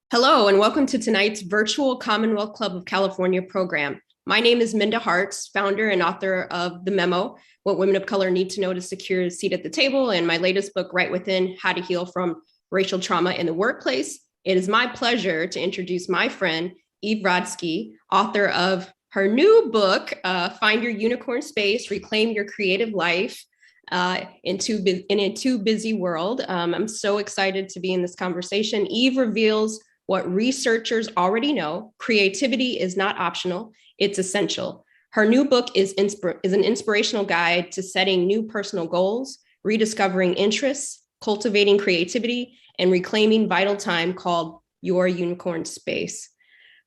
Hello, and welcome to tonight's virtual Commonwealth Club of California program. My name is Minda Harts, founder and author of The Memo, What Women of Color Need to Know to Secure a Seat at the Table, and my latest book, Right Within, How to Heal from Racial Trauma in the Workplace. It is my pleasure to introduce my friend, Eve Rodsky, author of her new book, Find Your Unicorn Space, Reclaim Your Creative Life, in a too busy world. I'm so excited to be in this conversation. Eve reveals what researchers already know: creativity is not optional, it's essential. Her new book is an inspirational guide to setting new personal goals, rediscovering interests, cultivating creativity, and reclaiming vital time, called Your Unicorn Space.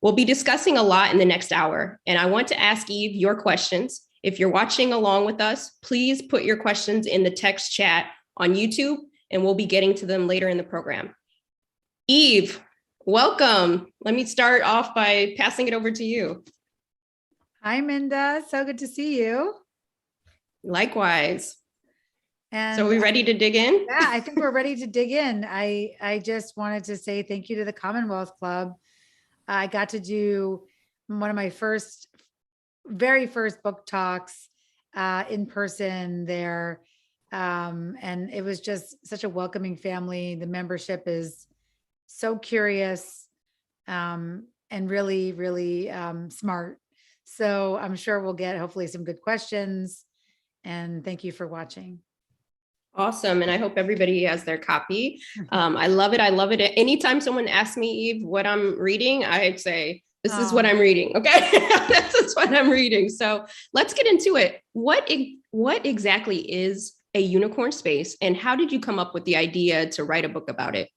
We'll be discussing a lot in the next hour, and I want to ask Eve your questions. If you're watching along with us, please put your questions in the text chat on YouTube, and we'll be getting to them later in the program. Eve, welcome. Let me start off by passing it over to you. Hi, Minda. So good to see you. Likewise. And so are we ready to dig in? Yeah, I think we're ready to dig in. I just wanted to say thank you to the Commonwealth Club. I got to do one of my very first book talks in person there. And it was just such a welcoming family. The membership is so curious and really, really smart. So I'm sure we'll get hopefully some good questions. And thank you for watching. Awesome. And I hope everybody has their copy. I love it. I love it. Anytime someone asks me, Eve, what I'm reading, I'd say, this is what I'm reading. Okay. This is what I'm reading. So let's get into it. What exactly is a unicorn space, and how did you come up with the idea to write a book about it?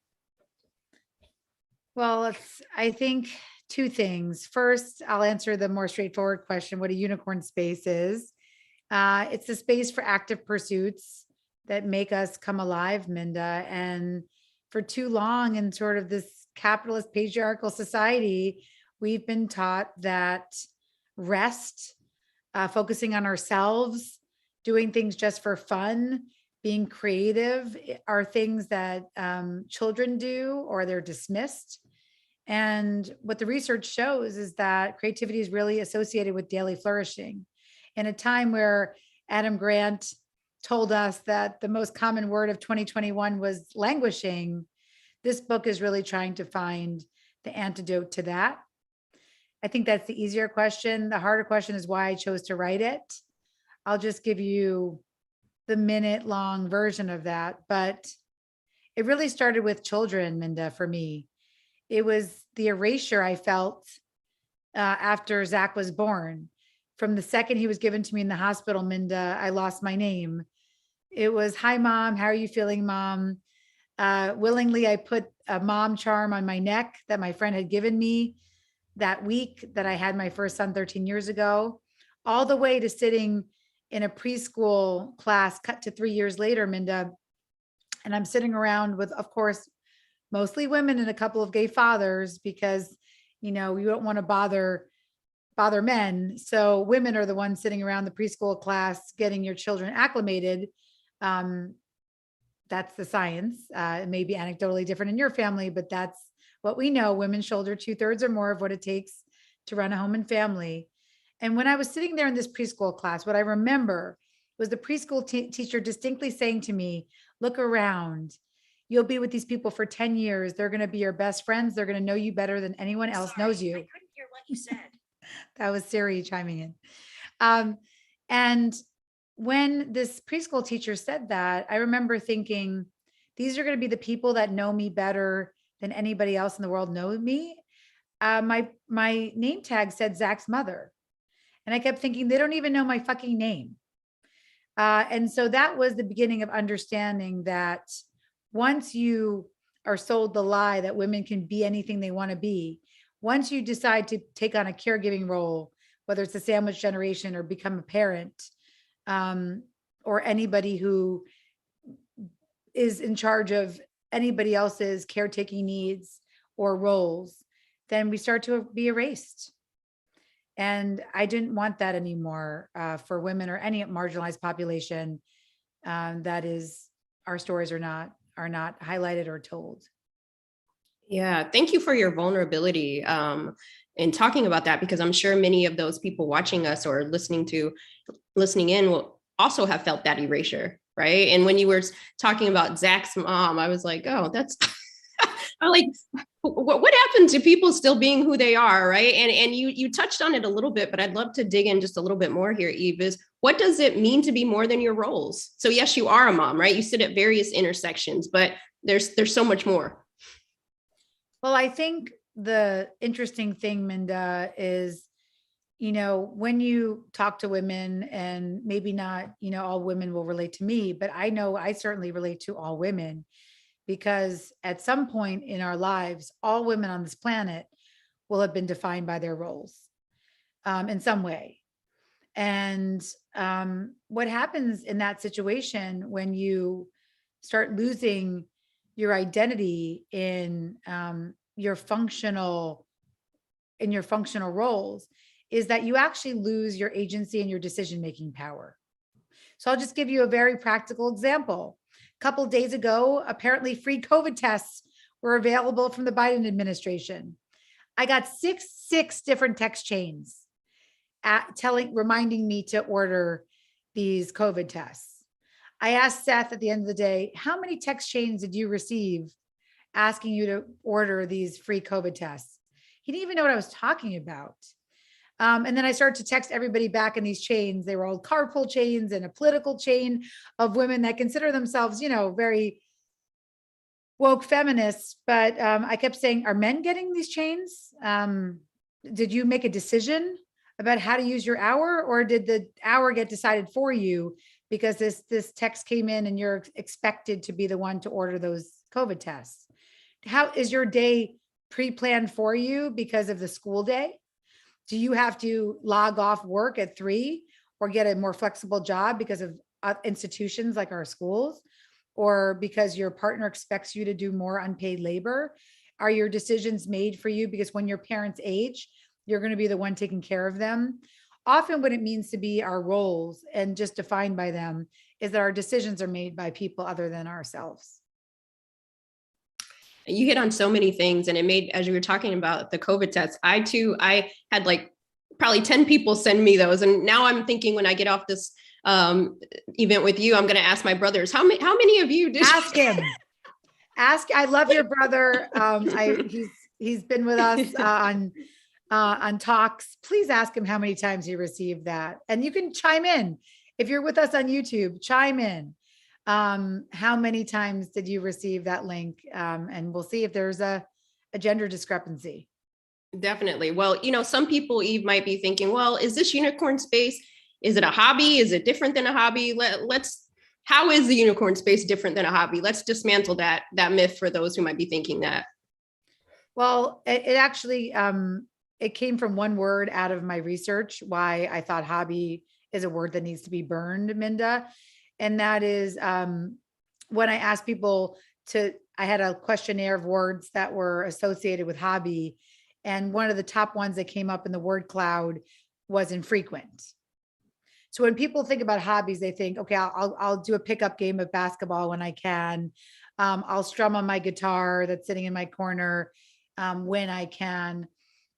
Well, I think two things. First, I'll answer the more straightforward question, what a unicorn space is. It's a space for active pursuits that make us come alive, Minda. And for too long in sort of this capitalist patriarchal society, we've been taught that rest, focusing on ourselves, doing things just for fun, being creative are things that children do, or they're dismissed. And what the research shows is that creativity is really associated with daily flourishing. In a time where Adam Grant told us that the most common word of 2021 was languishing, this book is really trying to find the antidote to that. I think that's the easier question. The harder question is why I chose to write it. I'll just give you the minute-long version of that, but it really started with children, Minda, for me. It was the erasure I felt after Zach was born. From the second he was given to me in the hospital, Minda, I lost my name. It was, hi, Mom. How are you feeling, Mom? Willingly, I put a mom charm on my neck that my friend had given me that week that I had my first son 13 years ago, all the way to sitting in a preschool class cut to 3 years later, Minda. And I'm sitting around with, of course, mostly women and a couple of gay fathers, because, you know, you don't want to bother men. So women are the ones sitting around the preschool class, getting your children acclimated. That's the science. It may be anecdotally different in your family, but that's what we know. Women shoulder 2/3 or more of what it takes to run a home and family. And when I was sitting there in this preschool class, what I remember was the preschool teacher distinctly saying to me, look around. You'll be with these people for 10 years. They're going to be your best friends. They're going to know you better than anyone else knows you. I couldn't hear what you said. That was Siri chiming in. And when this preschool teacher said that, I remember thinking, these are going to be the people that know me better than anybody else in the world knows me. My name tag said Zach's mother. And I kept thinking, they don't even know my fucking name. And so that was the beginning of understanding that once you are sold the lie that women can be anything they want to be, once you decide to take on a caregiving role, whether it's the sandwich generation or become a parent, or anybody who is in charge of anybody else's caretaking needs or roles, then we start to be erased. And I didn't want that anymore for women or any marginalized population. That is, our stories are not highlighted or told. Yeah, thank you for your vulnerability in talking about that, because I'm sure many of those people watching us or listening in will also have felt that erasure, right? And when you were talking about Zach's mom, I was like, oh, that's I'm like, what happened to people still being who they are, right? And you touched on it a little bit, but I'd love to dig in just a little bit more here, Eve, is what does it mean to be more than your roles? So yes, you are a mom, right? You sit at various intersections, but there's so much more. Well, I think the interesting thing, Minda, is, when you talk to women, and maybe not, all women will relate to me, but I know I certainly relate to all women, because at some point in our lives, all women on this planet will have been defined by their roles in some way. And what happens in that situation when you start losing your identity in your functional roles is that you actually lose your agency and your decision-making power. So I'll just give you a very practical example. A couple of days ago, apparently free COVID tests were available from the Biden administration. I got six different text chains reminding me to order these COVID tests. I asked Seth at the end of the day, how many text chains did you receive asking you to order these free COVID tests? He didn't even know what I was talking about. And then I started to text everybody back in these chains. They were all carpool chains and a political chain of women that consider themselves, very woke feminists. But I kept saying, are men getting these chains? Did you make a decision about how to use your hour, or did the hour get decided for you because this text came in and you're expected to be the one to order those COVID tests? How is your day pre-planned for you because of the school day? Do you have to log off work at 3 or get a more flexible job because of institutions like our schools, or because your partner expects you to do more unpaid labor? Are your decisions made for you because when your parents age, you're going to be the one taking care of them? Often what it means to be our roles and just defined by them is that our decisions are made by people other than ourselves. You hit on so many things, and it made, as you were talking about the COVID tests, I had like probably 10 people send me those. And now I'm thinking, when I get off this event with you, I'm going to ask my brothers, how many of you did ask him? I love your brother. He's been with us on talks. Please ask him how many times he received that. And you can chime in. If you're with us on YouTube, chime in. How many times did you receive that link? And we'll see if there's a gender discrepancy. Definitely. Well, some people, Eve, might be thinking, well, is this unicorn space? Is it a hobby? Is it different than a hobby? How is the unicorn space different than a hobby? Let's dismantle that myth for those who might be thinking that. Well, it actually, it came from one word out of my research, why I thought hobby is a word that needs to be burned, Minda. And that is when I asked people I had a questionnaire of words that were associated with hobby. And one of the top ones that came up in the word cloud was infrequent. So when people think about hobbies, they think, okay, I'll do a pickup game of basketball when I can. I'll strum on my guitar that's sitting in my corner when I can.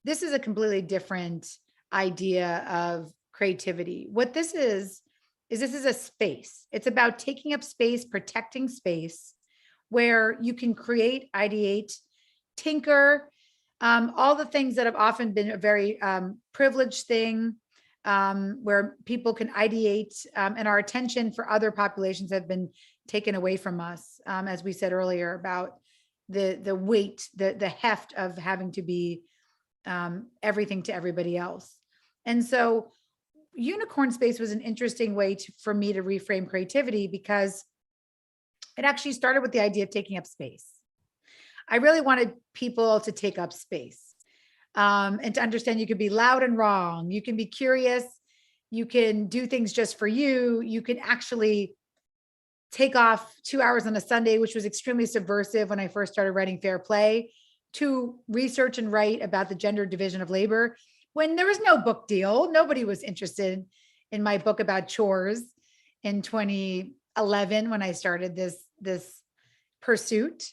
This is a completely different idea of creativity. What this is this is a space. It's about taking up space, protecting space where you can create, ideate, tinker, all the things that have often been a very privileged thing, where people can ideate, and our attention for other populations have been taken away from us, as we said earlier, about the weight, the heft of having to be everything to everybody else. And so unicorn space was an interesting way for me to reframe creativity, because it actually started with the idea of taking up space. I really wanted people to take up space, and to understand you can be loud and wrong. You can be curious. You can do things just for you. You can actually take off 2 hours on a Sunday, which was extremely subversive when I first started writing Fair Play, to research and write about the gender division of labor when there was no book deal. Nobody was interested in my book about chores in 2011 when I started this pursuit.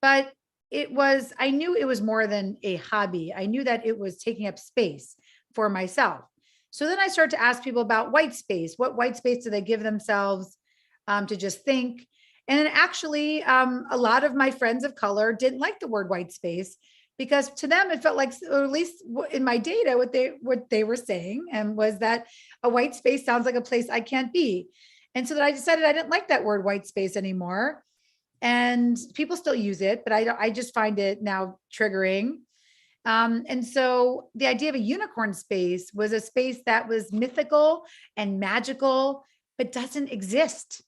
But I knew it was more than a hobby. I knew that it was taking up space for myself. So then I started to ask people about white space. What white space do they give themselves to just think? And then actually, a lot of my friends of color didn't like the word white space because to them it felt like, or at least in my data, what they were saying and was that a white space sounds like a place I can't be. And so that I decided I didn't like that word white space anymore. And people still use it, but I just find it now triggering. And so the idea of a unicorn space was a space that was mythical and magical, but doesn't exist.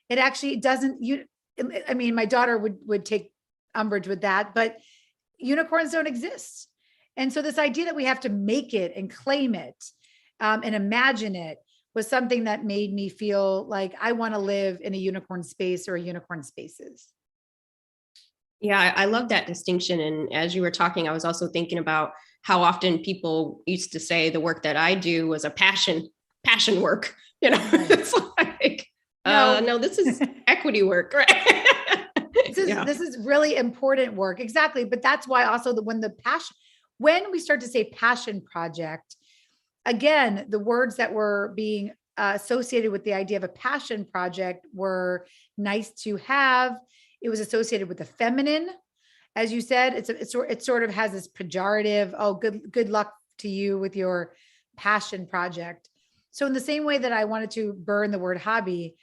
It actually doesn't. I mean, my daughter would take umbrage with that, but unicorns don't exist. And so this idea that we have to make it and claim it and imagine it was something that made me feel like I want to live in a unicorn space or a unicorn spaces. Yeah, I love that distinction. And as you were talking, I was also thinking about how often people used to say the work that I do was a passion work. Right. It's like, no, this is equity work, right? This is really important work. Exactly. But that's why also when we start to say passion project, again, the words that were being associated with the idea of a passion project were nice to have. It was associated with the feminine. As you said, it sort of has this pejorative, oh, good luck to you with your passion project. So in the same way that I wanted to burn the word hobby,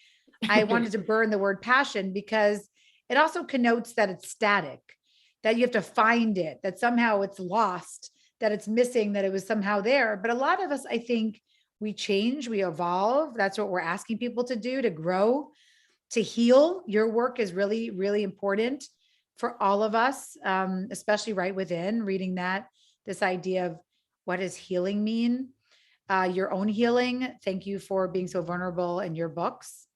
I wanted to burn the word passion because it also connotes that it's static, that you have to find it, that somehow it's lost, that it's missing, that it was somehow there. But a lot of us, I think, we change, we evolve. That's what we're asking people to do, to grow, to heal. Your work is really, really important for all of us, especially right within reading this idea of what does healing mean? Your own healing. Thank you for being so vulnerable in your books.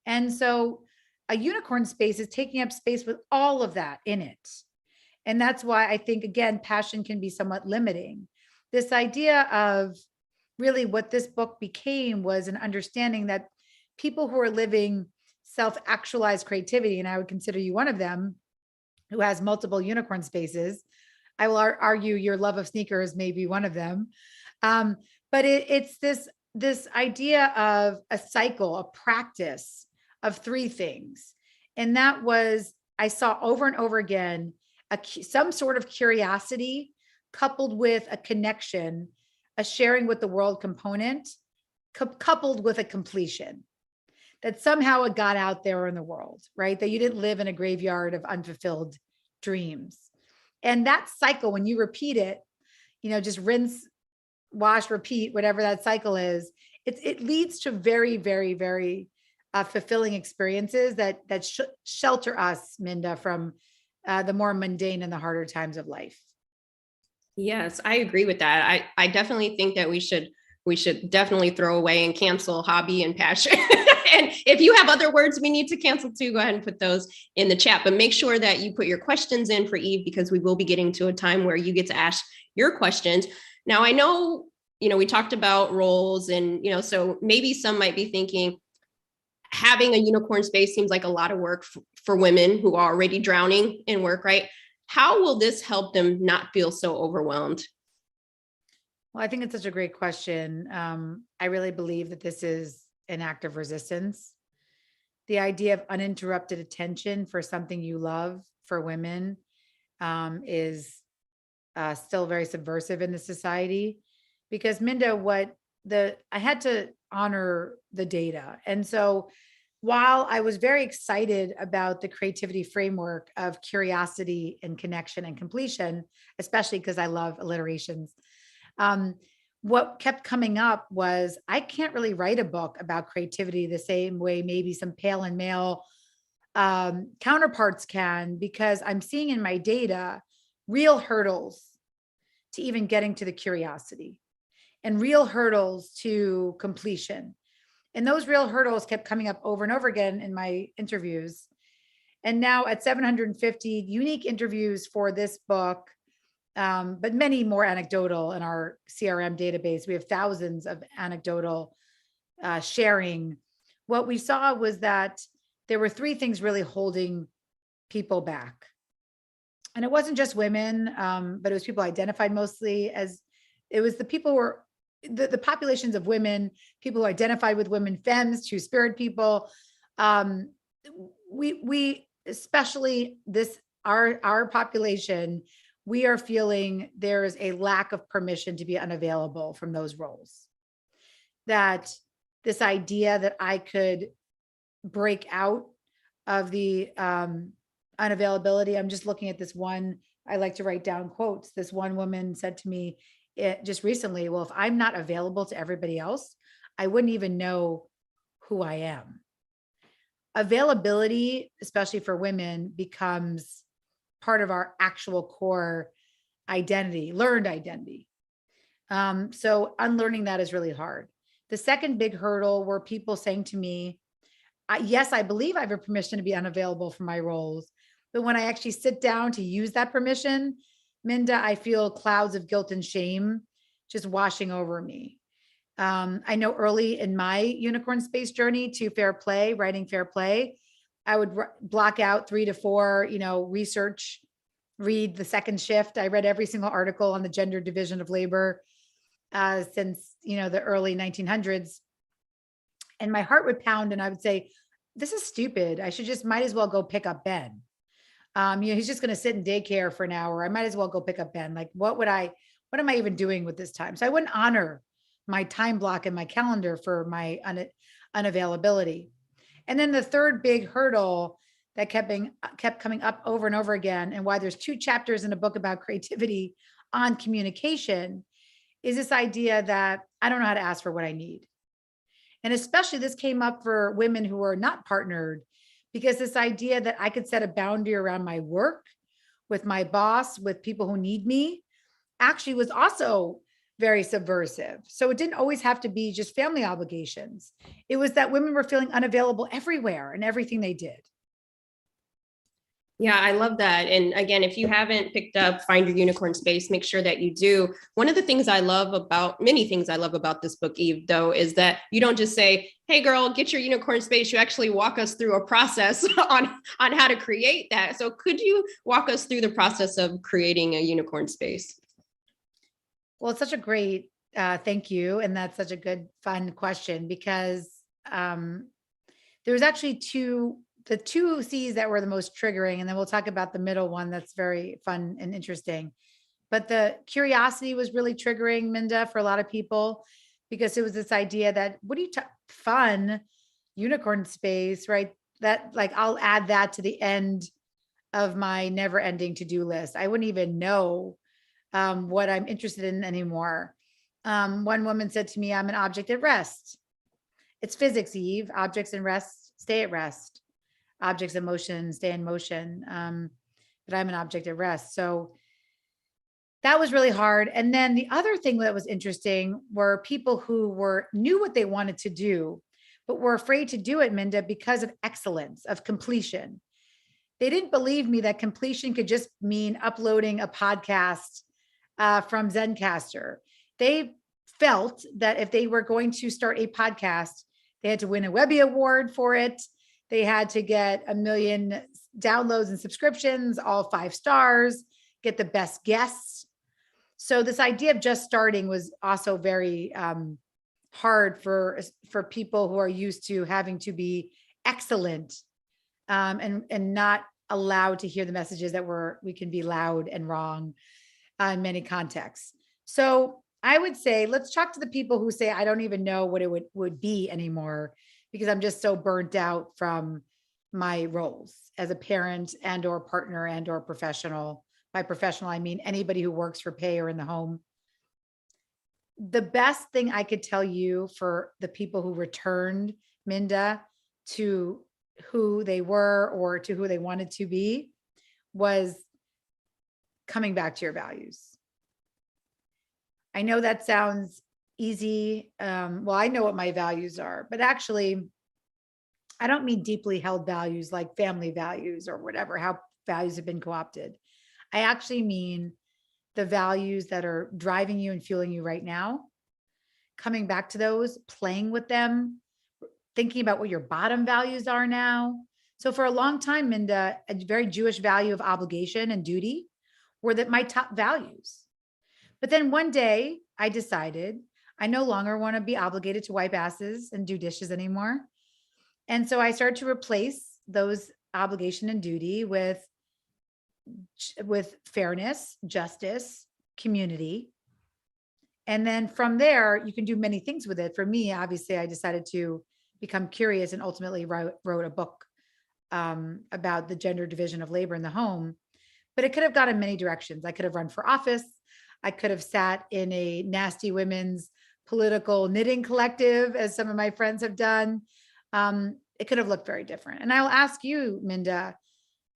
And so a unicorn space is taking up space with all of that in it. And that's why I think, again, passion can be somewhat limiting. This idea of really what this book became was an understanding that people who are living self-actualized creativity, and I would consider you one of them, who has multiple unicorn spaces. I will argue your love of sneakers may be one of them. But it's this idea of a cycle, a practice of three things. And that was, I saw over and over again, some sort of curiosity coupled with a connection, a sharing with the world component, coupled with a completion, that somehow it got out there in the world, right? That you didn't live in a graveyard of unfulfilled dreams. And that cycle, when you repeat it, just rinse, wash, repeat, whatever that cycle is, it leads to very, very, very fulfilling experiences that shelter us, Minda, from the more mundane and the harder times of life. Yes, I agree with that. I definitely think that we should definitely throw away and cancel hobby and passion. And if you have other words we need to cancel too, go ahead and put those in the chat. But make sure that you put your questions in for Eve, because we will be getting to a time where you get to ask your questions. Now, I know, we talked about roles and, so maybe some might be thinking having a unicorn space seems like a lot of work for women who are already drowning in work, right? How will this help them not feel so overwhelmed? Well, I think it's such a great question. I really believe that this is an act of resistance. The idea of uninterrupted attention for something you love for women is still very subversive in the society, because Minda, I had to honor the data. And so while I was very excited about the creativity framework of curiosity and connection and completion, especially because I love alliterations, what kept coming up was I can't really write a book about creativity the same way maybe some pale and male counterparts can, because I'm seeing in my data real hurdles to even getting to the curiosity and real hurdles to completion. And those real hurdles kept coming up over and over again in my interviews. And now at 750 unique interviews for this book, but many more anecdotal in our CRM database. We have thousands of anecdotal sharing. What we saw was that there were three things really holding people back. And it wasn't just women, but it was people identified mostly as, it was the people who were the populations of women, people who identified with women, femmes, two-spirit people. Um, we especially this our population, we are feeling there is a lack of permission to be unavailable from those roles. That this idea that I could break out of the unavailability. I'm just looking at this one. I like to write down quotes. This one woman said to me just recently, well, if I'm not available to everybody else, I wouldn't even know who I am. Availability, especially for women, becomes part of our actual core identity, learned identity. So unlearning that is really hard. The second big hurdle were people saying to me, yes, I believe I have a permission to be unavailable for my roles. But when I actually sit down to use that permission, Minda, I feel clouds of guilt and shame just washing over me. I know early in my unicorn space journey to Fair Play, writing Fair Play, I would block out 3 to 4, research, read the second shift. I read every single article on the gender division of labor since, the early 1900s. And my heart would pound and I would say, this is stupid. I might as well go pick up Ben. He's just going to sit in daycare for an hour. I might as well go pick up Ben. Like, what am I even doing with this time? So I wouldn't honor my time block in my calendar for my unavailability. And then the third big hurdle that kept coming up over and over again, and why there's 2 chapters in a book about creativity on communication, is this idea that I don't know how to ask for what I need. And especially this came up for women who are not partnered, because this idea that I could set a boundary around my work with my boss, with people who need me, actually was also very subversive. So it didn't always have to be just family obligations. It was that women were feeling unavailable everywhere and everything they did. Yeah, I love that. And again, if you haven't picked up Find Your Unicorn Space, make sure that you do. One of the things I love about, many things I love about this book, Eve, though, is that you don't just say, hey, girl, get your unicorn space. You actually walk us through a process on how to create that. So could you walk us through the process of creating a unicorn space? Well, it's such a great, thank you. And that's such a good, fun question, because there's actually the 2 C's that were the most triggering, and then we'll talk about the middle one that's very fun and interesting. But the curiosity was really triggering, Minda, for a lot of people, because it was this idea that, what do you fun unicorn space, right? That, like, I'll add that to the end of my never ending to-do list. I wouldn't even know what I'm interested in anymore. One woman said to me, I'm an object at rest. It's physics, Eve. Objects in rest stay at rest. Objects in motion stay in motion. But I'm an object at rest. So that was really hard. And then the other thing that was interesting were people who knew what they wanted to do, but were afraid to do it, Minda, because of excellence, of completion. They didn't believe me that completion could just mean uploading a podcast from Zencastr. They felt that if they were going to start a podcast, they had to win a Webby Award for it. They had to get 1 million downloads and subscriptions, all 5 stars, get the best guests. So this idea of just starting was also very hard for people who are used to having to be excellent and not allowed to hear the messages that we can be loud and wrong in many contexts. So I would say, let's talk to the people who say, I don't even know what it would be anymore, because I'm just so burnt out from my roles as a parent and or partner and or professional. By professional, I mean anybody who works for pay or in the home. The best thing I could tell you for the people who returned, Minda, to who they were or to who they wanted to be, was coming back to your values. I know that sounds easy. Well, I know what my values are, but actually, I don't mean deeply held values like family values or whatever, how values have been co-opted. I actually mean the values that are driving you and fueling you right now, coming back to those, playing with them, thinking about what your bottom values are now, So for a long time, Minda, a very Jewish value of obligation and duty were that my top values. But then one day I decided I no longer want to be obligated to wipe asses and do dishes anymore. And so I started to replace those obligation and duty with fairness, justice, community. And then from there, you can do many things with it. For me, obviously, I decided to become curious and ultimately wrote a book about the gender division of labor in the home. But it could have gone in many directions. I could have run for office. I could have sat in a nasty women's political knitting collective, as some of my friends have done. It could have looked very different. And I'll ask you, Minda,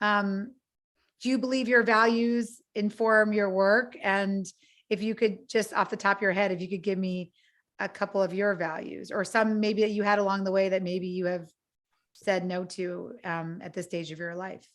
do you believe your values inform your work? And if you could just off the top of your head, if you could give me a couple of your values or some maybe that you had along the way that maybe you have said no to at this stage of your life.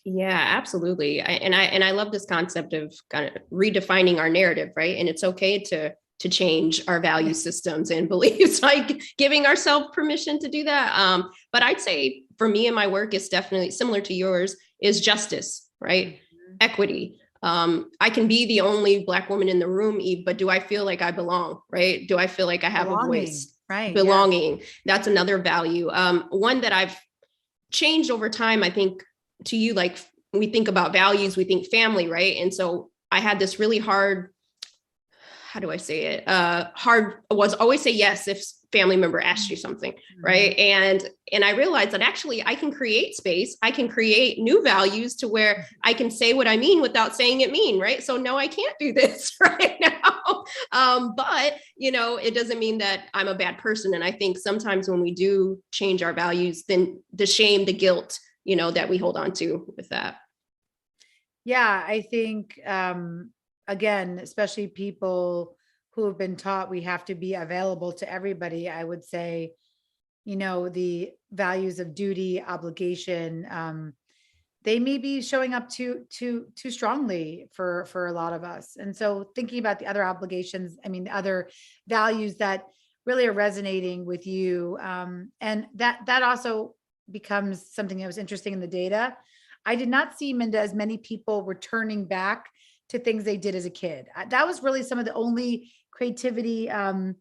Yeah, absolutely. I love this concept of kind of redefining our narrative, right? And it's okay to change our value systems and beliefs, like giving ourselves permission to do that. But I'd say for me and my work is definitely similar to yours, is justice, right? Mm-hmm. Equity. I can be the only Black woman in the room, Eve, but do I feel like I belong, right? Do I feel like I have a voice? Right. Belonging. Yeah. That's another value. One that I've changed over time, I think, to you, like we think about values, we think family, right? And so I had this really hard, how do I say it? Hard was always say yes if family member asked you something, mm-hmm. right? And I realized that actually I can create space. I can create new values to where I can say what I mean without saying it mean, right? So no, I can't do this right now. But it doesn't mean that I'm a bad person. And I think sometimes when we do change our values, then the shame, the guilt, that we hold on to with that. Yeah, I think, again, especially people who have been taught we have to be available to everybody, I would say, the values of duty, obligation, they may be showing up too strongly for a lot of us. And so thinking about the other obligations, the other values that really are resonating with you, and that also becomes something that was interesting in the data. I did not see, Minda, as many people returning back to things they did as a kid. That was really some of the only creativity advice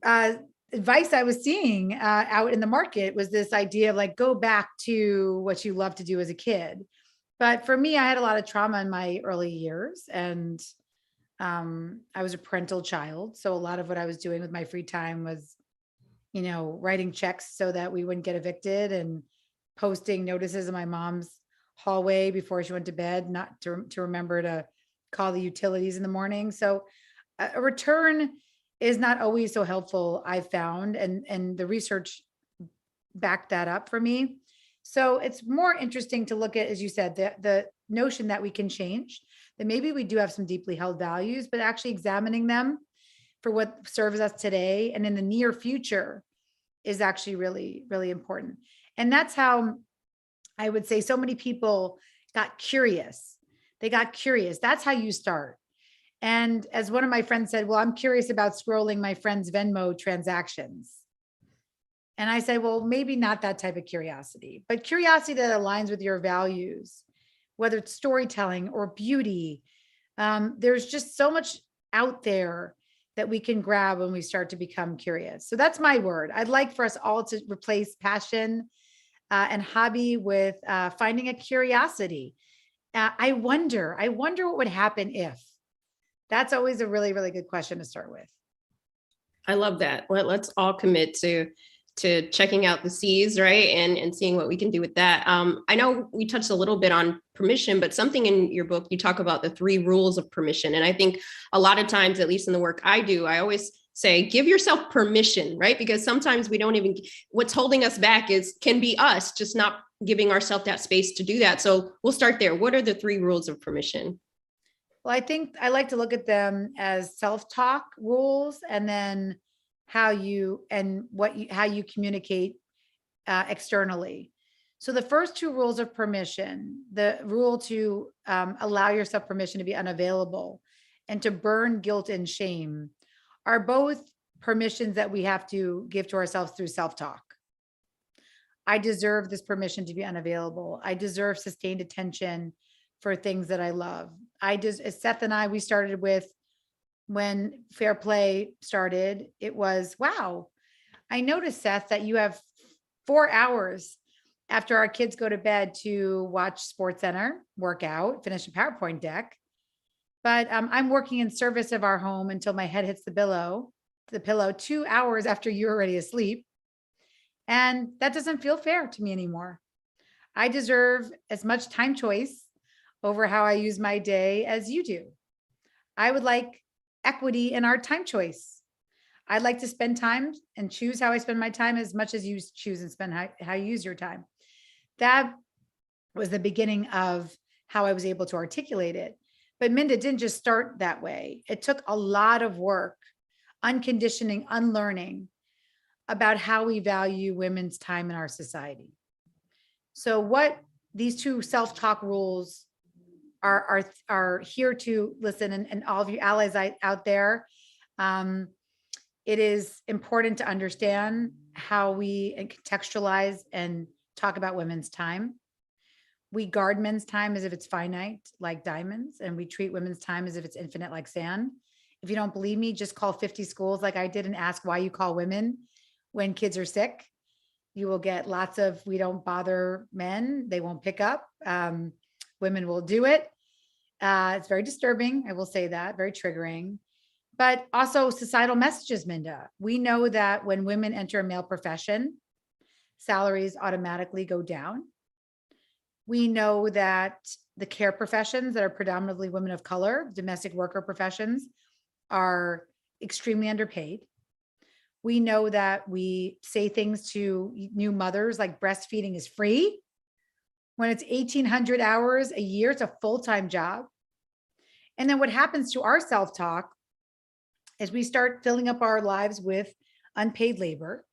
I was seeing out in the market was this idea of like, go back to what you loved to do as a kid. But for me, I had a lot of trauma in my early years, and I was a parental child. So a lot of what I was doing with my free time was, writing checks so that we wouldn't get evicted and posting notices in my mom's hallway before she went to bed, not to remember to call the utilities in the morning. So a return is not always so helpful, I've found, and the research backed that up for me. So it's more interesting to look at, as you said, the notion that we can change, that maybe we do have some deeply held values, but actually examining them for what serves us today and in the near future is actually really, really important. And that's how I would say so many people got curious. They got curious. That's how you start. And as one of my friends said, well, I'm curious about scrolling my friend's Venmo transactions. And I said, well, maybe not that type of curiosity, but curiosity that aligns with your values, whether it's storytelling or beauty. There's just so much out there that we can grab when we start to become curious. So that's my word. I'd like for us all to replace passion and hobby with finding a curiosity. I wonder what would happen if. That's always a really, really good question to start with. I love that. Let's all commit to checking out the C's, right? And seeing what we can do with that. I know we touched a little bit on permission, but something in your book, you talk about the 3 rules of permission. And I think a lot of times, at least in the work I do, I always say, give yourself permission, right? Because sometimes we don't even, what's holding us back can be us just not giving ourselves that space to do that. So we'll start there. What are the 3 rules of permission? Well, I think I like to look at them as self-talk rules, and then how you communicate externally. So the first 2 rules of permission, the rule to allow yourself permission to be unavailable and to burn guilt and shame, are both permissions that we have to give to ourselves through self-talk. I deserve this permission to be unavailable. I deserve sustained attention for things that I love. Seth and I, we started with, when Fair Play started, it was, wow, I noticed, Seth, that you have 4 hours after our kids go to bed to watch Sports Center, work out, finish a PowerPoint deck. But I'm working in service of our home until my head hits the pillow 2 hours after you're already asleep. And that doesn't feel fair to me anymore. I deserve as much time choice over how I use my day as you do. I would like equity in our time choice. I'd like to spend time and choose how I spend my time as much as you choose and spend how you use your time. That was the beginning of how I was able to articulate it. But Minda didn't just start that way. It took a lot of work, unconditioning, unlearning about how we value women's time in our society. So what these two self-talk rules are here to listen, and all of you allies out there, it is important to understand how we contextualize and talk about women's time. We guard men's time as if it's finite, like diamonds, and we treat women's time as if it's infinite, like sand. If you don't believe me, just call 50 schools like I did and ask why you call women when kids are sick. You will get lots of, we don't bother men, they won't pick up. Women will do it. It's very disturbing, I will say that, very triggering. But also societal messages, Minda. We know that when women enter a male profession, salaries automatically go down. We know that the care professions that are predominantly women of color, domestic worker professions, are extremely underpaid. We know that we say things to new mothers like breastfeeding is free. When it's 1,800 hours a year, it's a full-time job. And then what happens to our self-talk is we start filling up our lives with unpaid labor,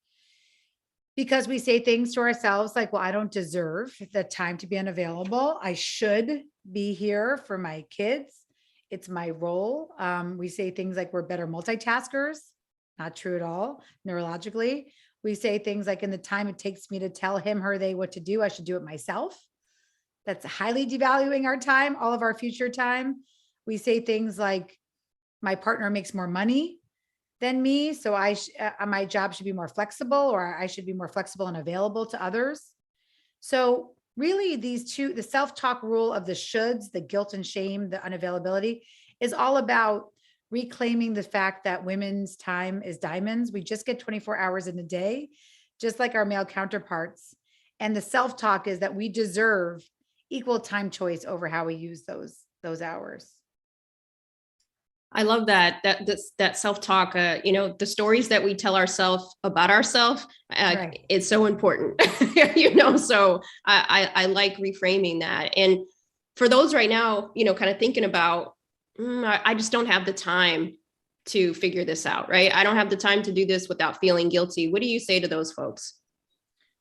because we say things to ourselves like, well, I don't deserve the time to be unavailable. I should be here for my kids. It's my role. We say things like we're better multitaskers. Not true at all, neurologically. We say things like, in the time it takes me to tell him, her, they what to do, I should do it myself. That's highly devaluing our time, all of our future time. We say things like, my partner makes more money than me, so my job should be more flexible, or I should be more flexible and available to others. So really, these two, the self-talk rule of the shoulds, the guilt and shame, the unavailability, is all about reclaiming the fact that women's time is diamonds. We just get 24 hours in a day, just like our male counterparts. And the self-talk is that we deserve equal time choice over how we use those hours. I love that self-talk, the stories that we tell ourselves about ourselves, Right. it's so important, so I like reframing that. And for those right now, kind of thinking about, I just don't have the time to figure this out, right? I don't have the time to do this without feeling guilty. What do you say to those folks?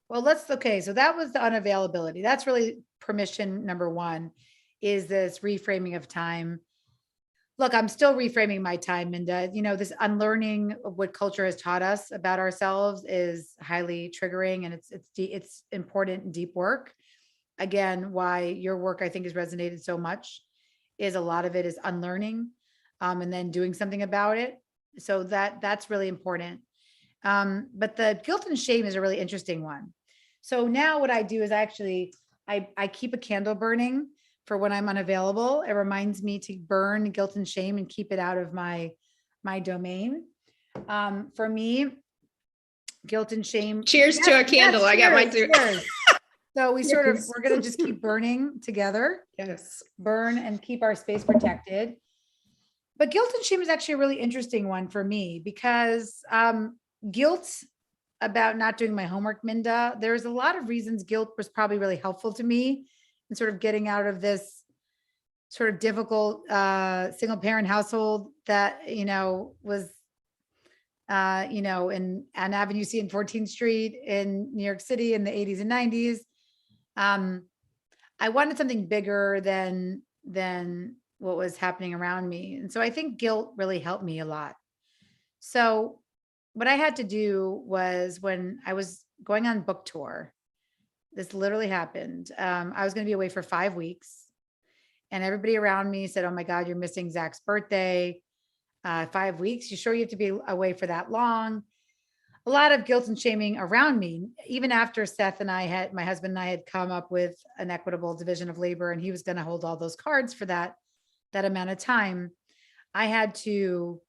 Well, okay. So that was the unavailability. That's really permission number one, is this reframing of time. Look, I'm still reframing my time, Minda. This unlearning of what culture has taught us about ourselves is highly triggering, and it's important and deep work. Again, why your work, I think, has resonated so much is a lot of it is unlearning, and then doing something about it. So that's really important. But the guilt and shame is a really interesting one. So now what I do is I keep a candle burning for when I'm unavailable. It reminds me to burn guilt and shame and keep it out of my domain. For me, guilt and shame. Cheers to a candle. Yes, I got mine too. So we're going to just keep burning together. Yes. Burn and keep our space protected. But guilt and shame is actually a really interesting one for me, because guilt about not doing my homework, Minda, there's a lot of reasons guilt was probably really helpful to me in sort of getting out of this sort of difficult single parent household that, was, in an Avenue C and 14th Street in New York City in the 80s and 90s. I wanted something bigger than what was happening around me. And so I think guilt really helped me a lot. So what I had to do was, when I was going on book tour, This literally happened. I was going to be away for 5 weeks, and everybody around me said, "Oh my God, you're missing Zach's birthday. 5 weeks? You sure you have to be away for that long?" A lot of guilt and shaming around me, even after my husband and I had come up with an equitable division of labor, and he was going to hold all those cards for that amount of time. I had to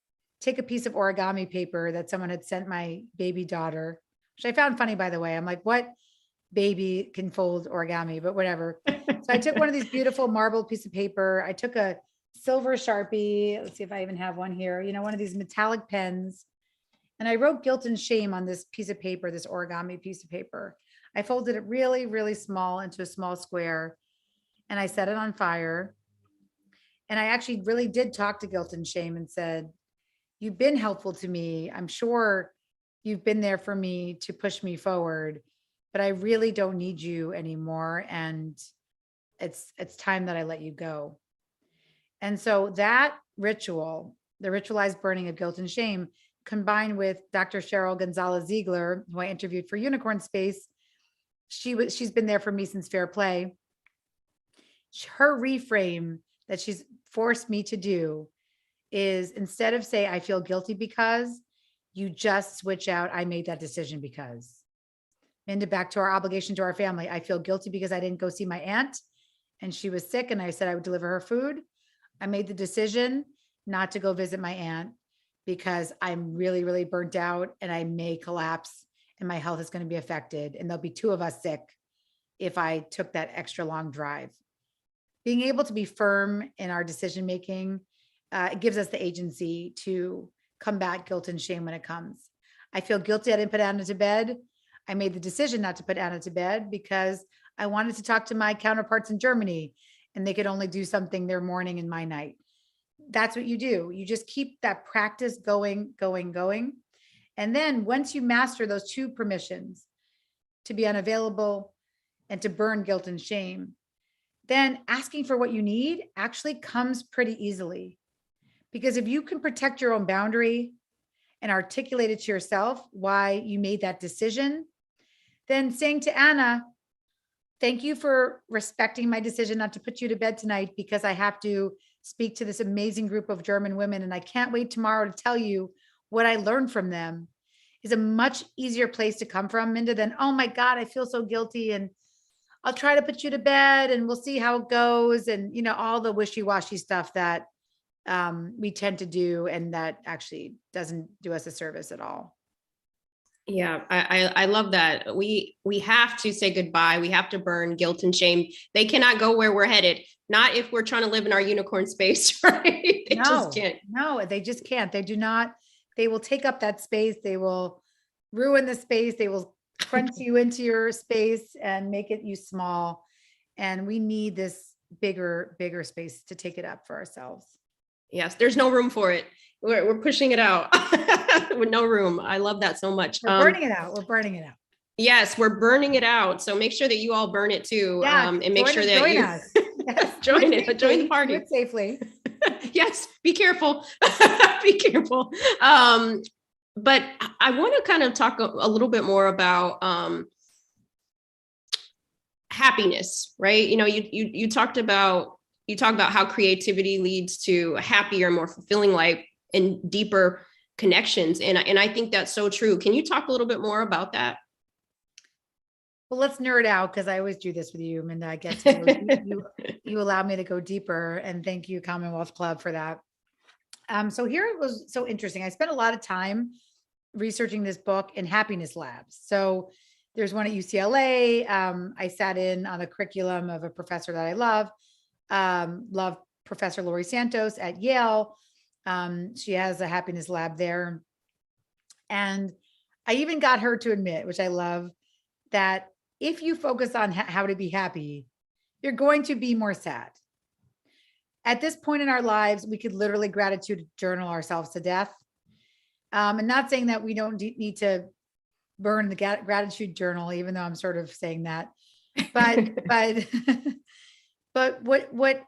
take a piece of origami paper that someone had sent my baby daughter, which I found funny, by the way. I'm like, what baby can fold origami, but whatever. So I took one of these beautiful marbled piece of paper. I took a silver Sharpie. Let's see if I even have one here, one of these metallic pens. And I wrote guilt and shame on this piece of paper, this origami piece of paper. I folded it really, really small into a small square, and I set it on fire. And I actually really did talk to guilt and shame and said, "You've been helpful to me. I'm sure you've been there for me to push me forward, but I really don't need you anymore. And it's time that I let you go." And so that ritual, the ritualized burning of guilt and shame, combined with Dr. Cheryl Gonzalez Ziegler, who I interviewed for Unicorn Space, she's been there for me since Fair Play. Her reframe that she's forced me to do is, instead of say, "I feel guilty because," you just switch out, "I made that decision because." Minda, back to our obligation to our family. I feel guilty because I didn't go see my aunt and she was sick and I said I would deliver her food. I made the decision not to go visit my aunt because I'm really, really burnt out and I may collapse and my health is going to be affected. And there'll be 2 of us sick if I took that extra long drive. Being able to be firm in our decision-making, it gives us the agency to combat guilt and shame when it comes. I feel guilty I didn't put Anna to bed. I made the decision not to put Anna to bed because I wanted to talk to my counterparts in Germany and they could only do something their morning and my night. That's what you do. You just keep that practice going. And then once you master those 2 permissions, to be unavailable and to burn guilt and shame, then asking for what you need actually comes pretty easily. Because if you can protect your own boundary and articulate it to yourself why you made that decision, then saying to Anna, "Thank you for respecting my decision not to put you to bed tonight because I have to speak to this amazing group of German women and I can't wait tomorrow to tell you what I learned from them," is a much easier place to come from, Minda, than, "Oh my God, I feel so guilty and I'll try to put you to bed and we'll see how it goes." And, all the wishy-washy stuff that we tend to do and that actually doesn't do us a service at all. Yeah, I love that. We have to say goodbye. We have to burn guilt and shame. They cannot go where we're headed. Not if we're trying to live in our unicorn space, right? They just can't. No, they just can't. They do not. They will take up that space. They will ruin the space. They will crunch you into your space and make it you small. And we need this bigger space to take it up for ourselves. Yes, there's no room for it. We're pushing it out with no room. I love that so much. We're burning it out. We're burning it out. Yes, we're burning it out. So make sure that you all burn it too. Yeah, and make sure that you us. Yes, join the party. Do it safely. Yes, be careful. Be careful. But I want to kind of talk a little bit more about happiness, right? You talk about how creativity leads to a happier, more fulfilling life and deeper connections. And I think that's so true. Can you talk a little bit more about that? Well, let's nerd out because I always do this with you, Minda. I get to you allow me to go deeper, and thank you, Commonwealth Club, for that. So here it was so interesting. I spent a lot of time researching this book in happiness labs. So there's one at UCLA. I sat in on the curriculum of a professor that I love Professor Laurie Santos at Yale. She has a happiness lab there. And I even got her to admit, which I love, that if you focus on how to be happy, you're going to be more sad. At this point in our lives, we could literally gratitude journal ourselves to death. And not saying that we don't need to burn the gratitude journal, even though I'm sort of saying that. But but what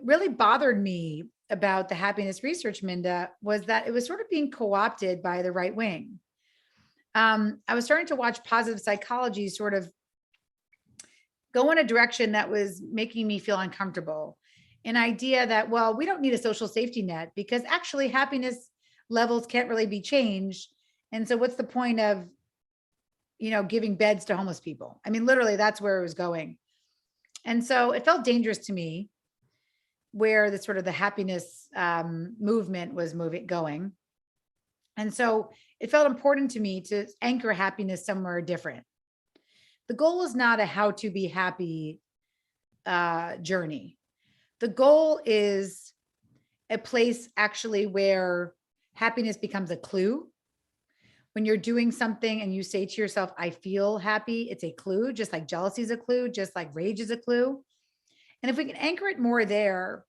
really bothered me about the happiness research, Minda, was that it was sort of being co-opted by the right wing. I was starting to watch positive psychology sort of go in a direction that was making me feel uncomfortable. An idea that, well, we don't need a social safety net because actually happiness levels can't really be changed. And so what's the point of, giving beds to homeless people? I mean, literally that's where it was going. And so it felt dangerous to me where the sort of the happiness movement was going. And so it felt important to me to anchor happiness somewhere different. The goal is not a how to be happy journey. The goal is a place actually where happiness becomes a clue. When you're doing something and you say to yourself, I feel happy, it's a clue, just like jealousy is a clue, just like rage is a clue. And if we can anchor it more there,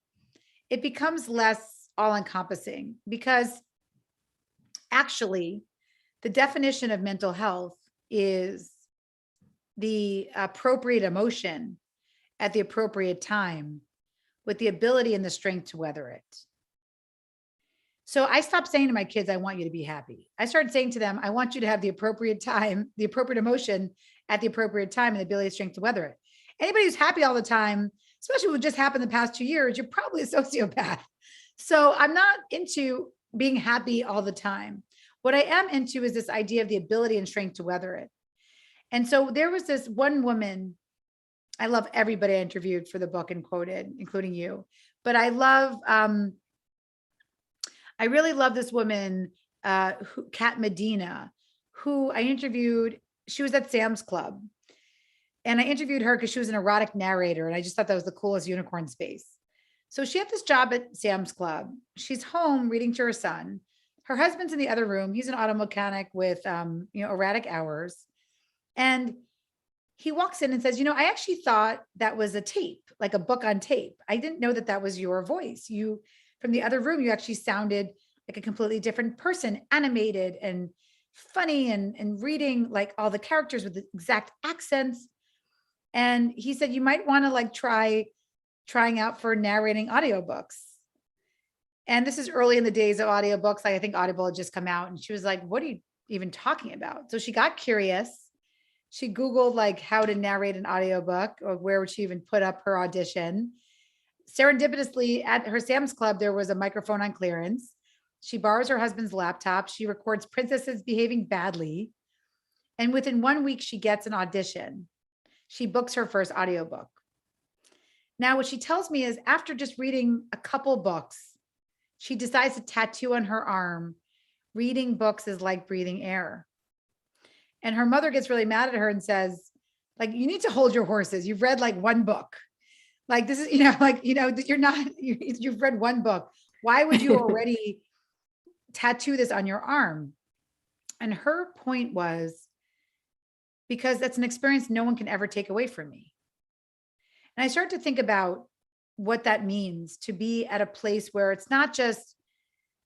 it becomes less all encompassing, because actually the definition of mental health is the appropriate emotion at the appropriate time with the ability and the strength to weather it. So I stopped saying to my kids, I want you to be happy. I started saying to them, I want you to have the appropriate time, the appropriate emotion at the appropriate time, and the ability and strength to weather it. Anybody who's happy all the time, especially what just happened the past 2 years, you're probably a sociopath. So I'm not into being happy all the time. What I am into is this idea of the ability and strength to weather it. And so there was this one woman, I love everybody I interviewed for the book and quoted, including you, but I really love this woman, Kat Medina, who I interviewed. She was at Sam's Club, and I interviewed her because she was an erotic narrator, and I just thought that was the coolest unicorn space. So she had this job at Sam's Club. She's home reading to her son. Her husband's in the other room. He's an auto mechanic with, erratic hours. And he walks in and says, I actually thought that was a tape, like a book on tape. I didn't know that that was your voice. From the other room, you actually sounded like a completely different person, animated and funny and reading like all the characters with the exact accents. And he said, you might want to like trying out for narrating audiobooks. And this is early in the days of audiobooks. Like I think Audible had just come out, and she was like, what are you even talking about? So she got curious. She Googled like how to narrate an audiobook, or where would she even put up her audition. Serendipitously at her Sam's Club, there was a microphone on clearance. She borrows her husband's laptop. She records princesses behaving badly. And within 1 week, she gets an audition. She books her first audiobook. Now, what she tells me is after just reading a couple books, she decides to tattoo on her arm, reading books is like breathing air. And her mother gets really mad at her and says, like, you need to hold your horses. You've read like one book. Like this is, you've read one book. Why would you already tattoo this on your arm? And her point was, because that's an experience no one can ever take away from me. And I start to think about what that means to be at a place where it's not just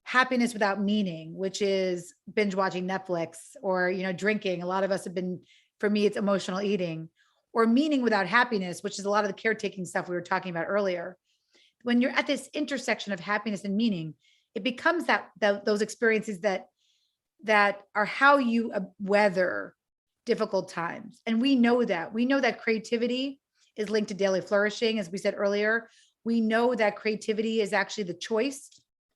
happiness without meaning, which is binge watching Netflix or, drinking. A lot of us have been, for me, it's emotional eating. Or meaning without happiness, which is a lot of the caretaking stuff we were talking about earlier. When you're at this intersection of happiness and meaning, it becomes those experiences that are how you weather difficult times. And we know that creativity is linked to daily flourishing. As we said earlier, we know that creativity is actually the choice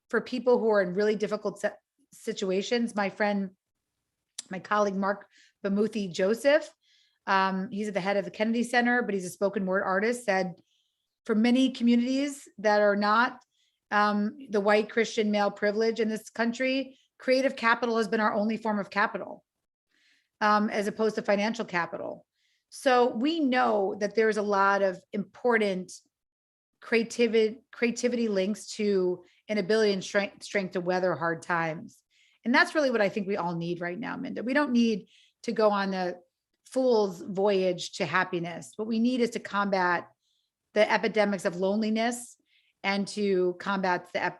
for people who are in really difficult situations. My colleague, Mark Bamuthi Joseph, he's at the head of the Kennedy Center, but he's a spoken word artist, said for many communities that are not the white Christian male privilege in this country, creative capital has been our only form of capital, as opposed to financial capital. So we know that there's a lot of important creativity links to an ability and strength to weather hard times. And that's really what I think we all need right now, Minda. We don't need to go on the fool's voyage to happiness. What we need is to combat the epidemics of loneliness and to combat the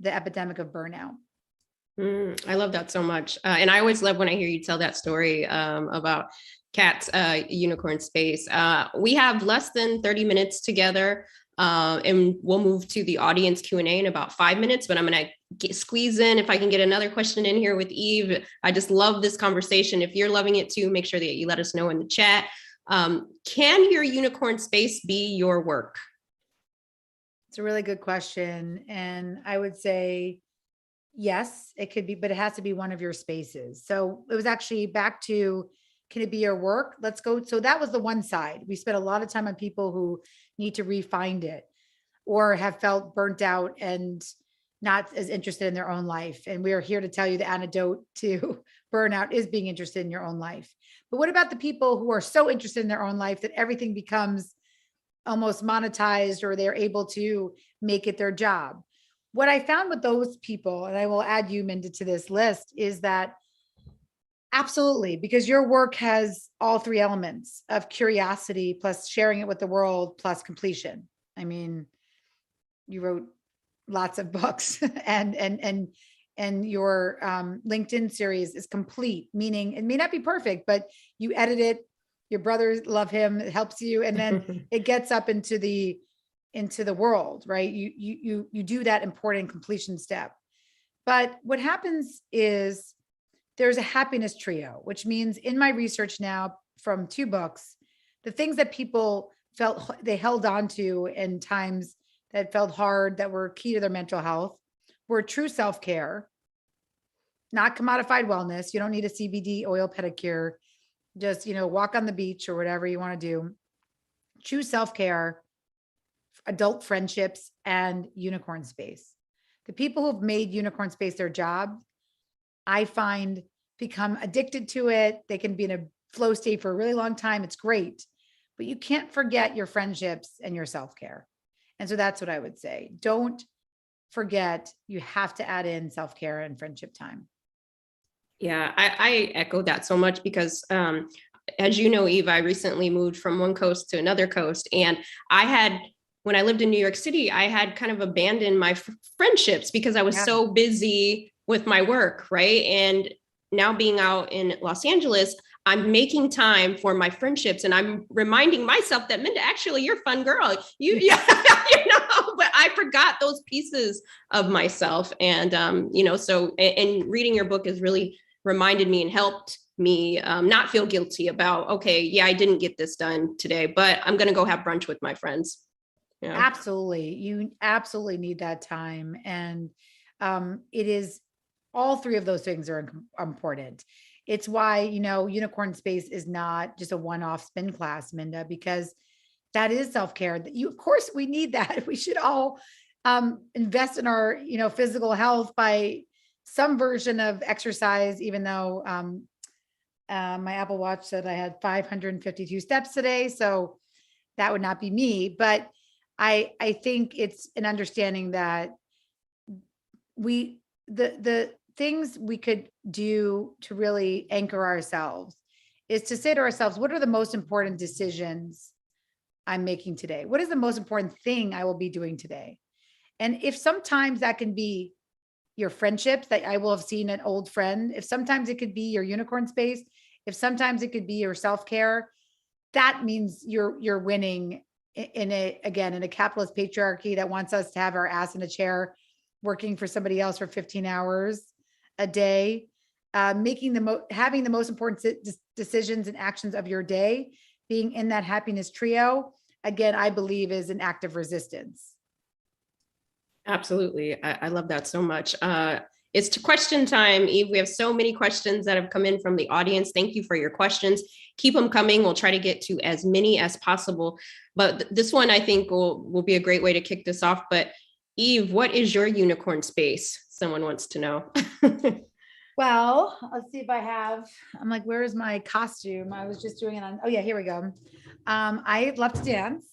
epidemic of burnout. I love that so much. And I always love when I hear you tell that story about Kat's unicorn space. We have less than 30 minutes together. And we'll move to the audience Q&A in about 5 minutes, but I'm going to squeeze in if I can get another question in here with Eve. I just love this conversation. If you're loving it too, make sure that you let us know in the chat. Can your unicorn space be your work? It's a really good question. And I would say, yes, it could be, but it has to be one of your spaces. So it was actually back to, can it be your work? Let's go. So that was the one side. We spent a lot of time on people who need to re-find it or have felt burnt out and not as interested in their own life. And we are here to tell you the antidote to burnout is being interested in your own life. But what about the people who are so interested in their own life that everything becomes almost monetized or they're able to make it their job? What I found with those people, and I will add you, Minda, to this list, is that absolutely, because your work has all three elements of curiosity plus sharing it with the world plus completion. I mean, you wrote lots of books and your LinkedIn series is complete, meaning it may not be perfect, but you edit it, your brothers love him, it helps you, and then it gets up into the world, right? You do that important completion step. But what happens is there's a happiness trio, which means in my research now from 2 books, the things that people felt they held on to in times that felt hard, that were key to their mental health, were true self-care, not commodified wellness. You don't need a CBD oil pedicure. Just, walk on the beach or whatever you want to do. True self-care, adult friendships, and unicorn space. The people who've made unicorn space their job, I find, become addicted to it. They can be in a flow state for a really long time. It's great, but you can't forget your friendships and your self-care. And so that's what I would say. Don't forget, you have to add in self-care and friendship time. Yeah, I echo that so much because, as you know, Eve, I recently moved from one coast to another coast. And when I lived in New York City, I had kind of abandoned my friendships because I was so busy with my work, right? And now being out in Los Angeles, I'm making time for my friendships, and I'm reminding myself that, Minda, actually, you're a fun girl. Yeah, but I forgot those pieces of myself. And, so, and reading your book has really reminded me and helped me not feel guilty about, okay, yeah, I didn't get this done today, but I'm going to go have brunch with my friends. Yeah. Absolutely. You absolutely need that time. And it is, all three of those things are important. It's why, unicorn space is not just a one-off spin class, Minda, because that is self-care. That of course we need that. We should all invest in our, physical health by some version of exercise, even though my Apple Watch said I had 552 steps today. So that would not be me. But I think it's an understanding that the things we could do to really anchor ourselves is to say to ourselves, what are the most important decisions I'm making today? What is the most important thing I will be doing today? And if sometimes that can be your friendships, that I will have seen an old friend, if sometimes it could be your unicorn space, if sometimes it could be your self-care, that means you're winning in a capitalist patriarchy that wants us to have our ass in a chair working for somebody else for 15 hours a day, having the most important decisions and actions of your day, being in that happiness trio, again, I believe is an act of resistance. Absolutely. I love that so much. It's to question time, Eve. We have so many questions that have come in from the audience. Thank you for your questions. Keep them coming. We'll try to get to as many as possible. But this one, I think, will be a great way to kick this off. But Eve, what is your unicorn space? Someone wants to know. Well, let's see if I have. I'm like, where is my costume? I was just doing it on. Oh yeah, here we go. I love to dance.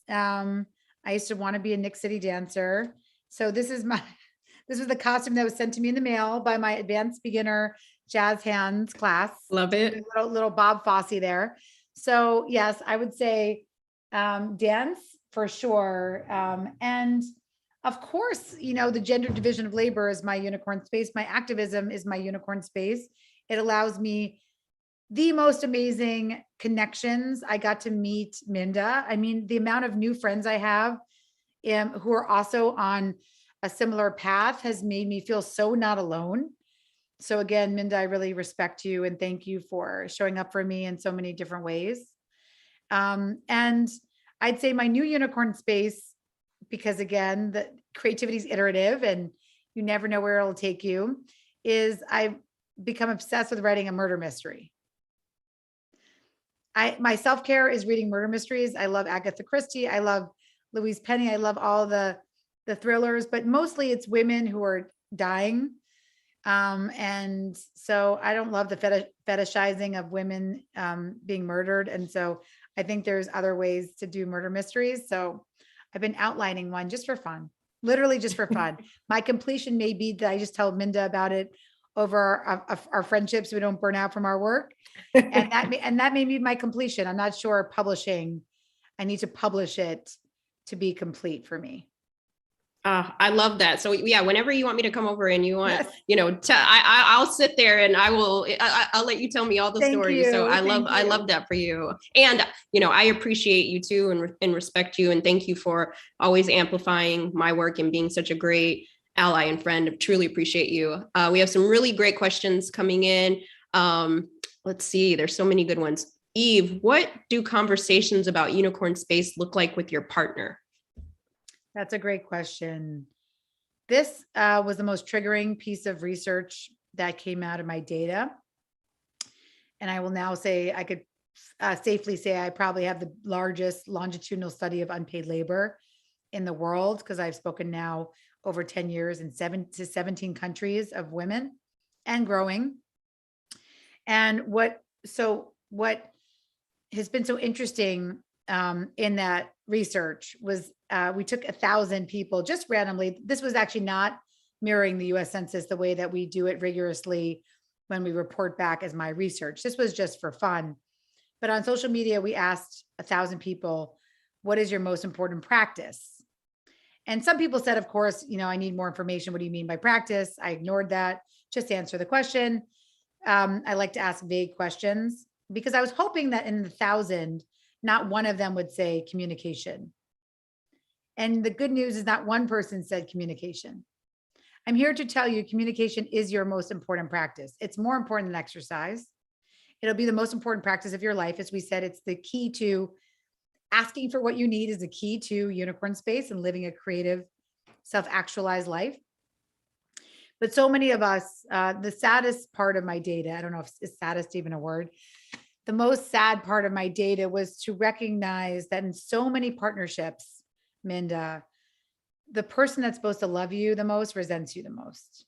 I used to want to be a Nick City dancer. So this was the costume that was sent to me in the mail by my advanced beginner jazz hands class. Love it. Little Bob Fosse there. So yes, I would say dance for sure. And of course, the gender division of labor is my unicorn space. My activism is my unicorn space. It allows me the most amazing connections. I got to meet Minda. I mean, the amount of new friends I have who are also on a similar path has made me feel so not alone. So again, Minda, I really respect you and thank you for showing up for me in so many different ways. And I'd say my new unicorn space, because again, the creativity is iterative and you never know where it'll take you, is I've become obsessed with writing a murder mystery. My self-care is reading murder mysteries. I love Agatha Christie. I love Louise Penny. I love all the thrillers, but mostly it's women who are dying. And so I don't love the fetishizing of women being murdered. And so I think there's other ways to do murder mysteries. So I've been outlining one just for fun, literally just for fun. My completion may be that I just tell Minda about it over our friendships. So we don't burn out from our work. And that may be my completion. I'm not sure publishing. I need to publish it to be complete for me. I love that. So yeah, whenever you want me to come over and you want, Yes. I'll sit there and I'll let you tell me all the Thank stories. So you. I Thank love you. that for you. And, I appreciate you too and respect you. And thank you for always amplifying my work and being such a great ally and friend. I truly appreciate you. We have some really great questions coming in. Let's see, there's so many good ones. Eve, what do conversations about unicorn space look like with your partner? That's a great question. This was the most triggering piece of research that came out of my data. And I will now say, I could safely say I probably have the largest longitudinal study of unpaid labor in the world, because I've spoken now over 10 years in 7 to 17 countries of women and growing. And what has been so interesting in that research was we took 1,000 people just randomly. This was actually not mirroring the US Census the way that we do it rigorously when we report back as my research. This was just for fun. But on social media, we asked 1,000 people, what is your most important practice? And some people said, of course, I need more information. What do you mean by practice? I ignored that. Just answer the question. I like to ask vague questions because I was hoping that in the 1,000, not one of them would say communication. And the good news is not one person said communication. I'm here to tell you communication is your most important practice. It's more important than exercise. It'll be the most important practice of your life. As we said, it's the key to asking for what you need is the key to unicorn space and living a creative, self-actualized life. But so many of us, the saddest part of my data, I don't know if is saddest even a word, the most sad part of my data was to recognize that in so many partnerships, Minda, the person that's supposed to love you the most resents you the most.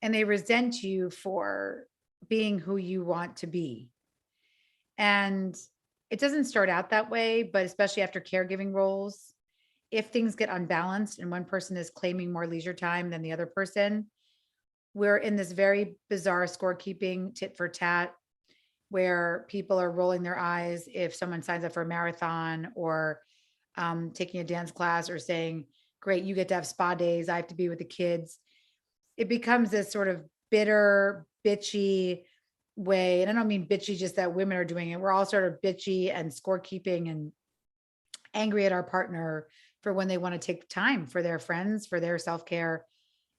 And they resent you for being who you want to be. And it doesn't start out that way, but especially after caregiving roles, if things get unbalanced and one person is claiming more leisure time than the other person, we're in this very bizarre scorekeeping tit for tat where people are rolling their eyes if someone signs up for a marathon or taking a dance class or saying, great, you get to have spa days. I have to be with the kids. It becomes this sort of bitter, bitchy way. And I don't mean bitchy just that women are doing it. We're all sort of bitchy and scorekeeping and angry at our partner for when they want to take time for their friends, for their self-care,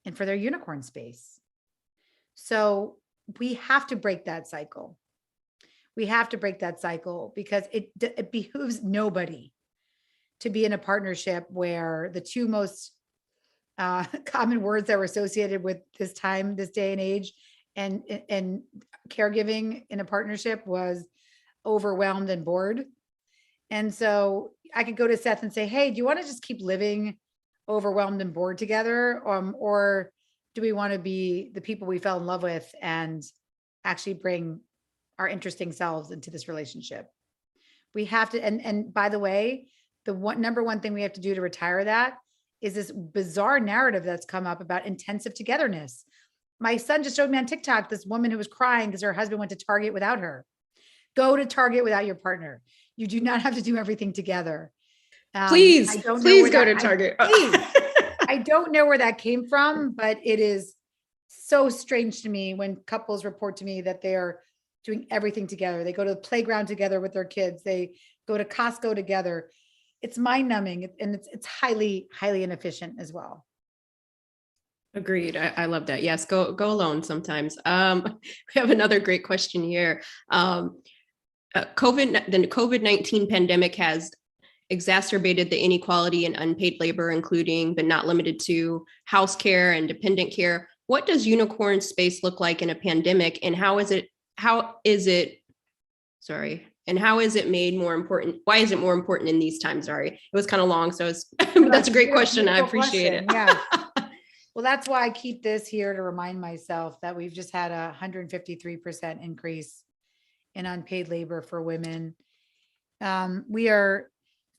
and for their unicorn space. So we have to break that cycle. We have to break that cycle because it behooves nobody to be in a partnership where the two most common words that were associated with this time, this day and age, and caregiving in a partnership was overwhelmed and bored. And so I could go to Seth and say, hey, do you want to just keep living overwhelmed and bored together? Or do we want to be the people we fell in love with and actually bring our interesting selves into this relationship? We have to, and by the way, the number one thing we have to do to retire that is this bizarre narrative that's come up about intensive togetherness. My son just showed me on TikTok, this woman who was crying because her husband went to Target without her. Go to Target without your partner. You do not have to do everything together. Please go to Target. I don't know where that came from, but it is so strange to me when couples report to me that they are doing everything together. They go to the playground together with their kids. They go to Costco together. It's mind numbing and it's highly, highly inefficient as well. Agreed. I love that. Yes, go alone sometimes. We have another great question here. The COVID-19 pandemic has exacerbated the inequality in unpaid labor, including but not limited to house care and dependent care. What does unicorn space look like in a pandemic, and how is it made more important? Why is it more important in these times? Sorry, it was kind of long, so that's a great question. I appreciate it. Yeah. Well, that's why I keep this here to remind myself that we've just had a 153% increase in unpaid labor for women. We are